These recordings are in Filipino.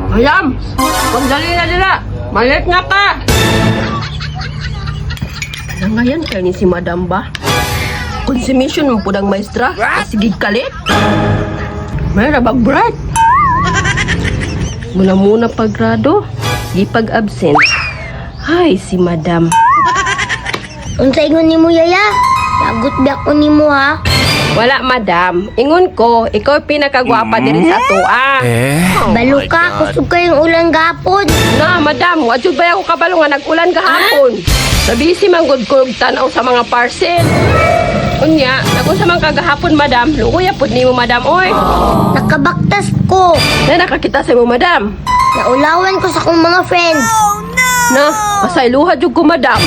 Madam, pagdali na dila. Malit nga ka. Ngayon kayo ni si Madam ba? Consumption mo po ng maestra. Sige kalit. May rabag bright. Muna paggrado. Ipag-absent. Ay, si Madam. Unsa ingon nimo yaya? Lagot biak ko nimo ha. Wala, Madam. Ingon ko, ikaw pinakagwapa diri sa toa. Balo ka, kusog kayong ulan gapon. Na, Madam, wadyo ba ako kabalo nga nag-ulan kahapon? Sabisi man gud ko og tanaw sa mga parcel. Unya, ako sa mga kagahapon, Madam. Lukuya pud nimo, Madam, oy. Nakabaktas ko. Na nakakita sa mo, Madam. Naulawan ko sa kong mga friends. Na, pasayluha jud ko, Madam.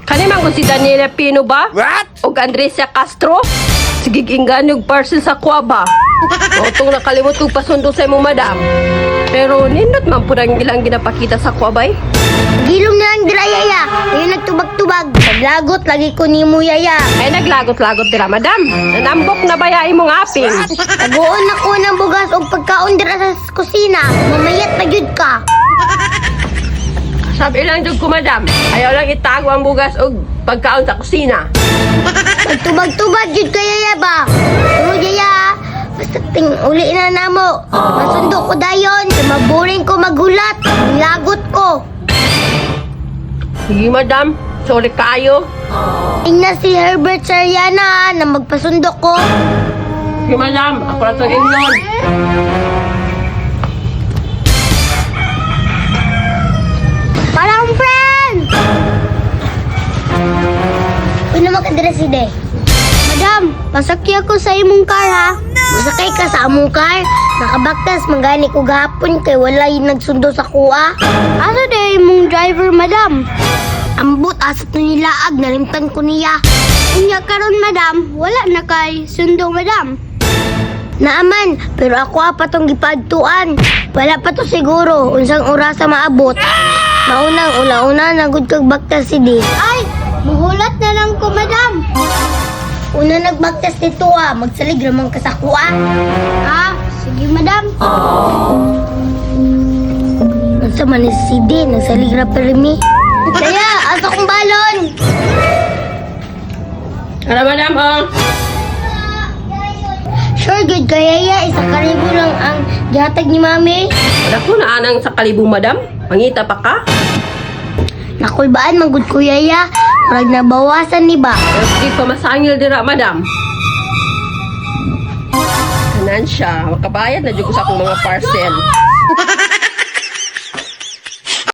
Kani man gud si Daniela Pino ba? What? Og Andresia Castro? Sige inggan yung parcel sa Kuwaba. O itong nakalimot og pasundo sa mo, Madam. Pero nindot man po ang ilang ginapakita sa Kuwabay. Gilom na lang dira yaya. Ngayon nagtubag-tubag. Naglagot lagi ko nimo yaya. Ay naglagot-lagot dira, Madam. Nanambok na baya imong aping. Taguon ako ng bugas o pagkaon dira sa kusina. Mamayat na jud ka. Sabi lang jud ko, Madam. Ayaw lang itago ang bugas og pagkaon sa kusina. Nagtubag-tubag jud ka yaya ba? Ano yaya? Basta uli na namo. Masundo ko dayon. Maboring ko magulat. Lagot ko. Sige, Madam. Sorry kayo. Tingnan si Herbert Sariana na magpasundo ko. Sige, Madam. Ako na itong ingnon. Parang friend! Uy naman ka dira si De. Madam, pasakya ko sa imong car ha. Masakay ka sa among car. Nakabaktas manggani ko gahapon kay wala yung nagsundo sa kuha. Asa de imong driver, madam? Ambot asa to nilaag, nalimtan ko niya. Unya karon, madam, wala na kay sundo, madam. Naaman, pero ako pa tong gipadtuan. Wala pa to siguro, unsang orasa maabot. Maunang ula-una nagud kag baktas si Di. Ay, muhulat na lang ko, madam. Una nagbaktas dito magsalig ramang ka sa kuha. Ah, sige, madam. Unsa man ni si Di, nagsalig ra permi. Kaya, asa kong balon. Ano, Madam, oh? Sure good kaya ya, 1,000 lang ang gihatag ni mami. Wala ko na anang sa kalibong, Madam. Mangita pa ka? Nakulbaan manggod ko yaya. Parang nabawasan ni ba? Pero di pa masangil dira, Madam. Kanan siya. Makabayad na dyan ko sa akong mga parcel.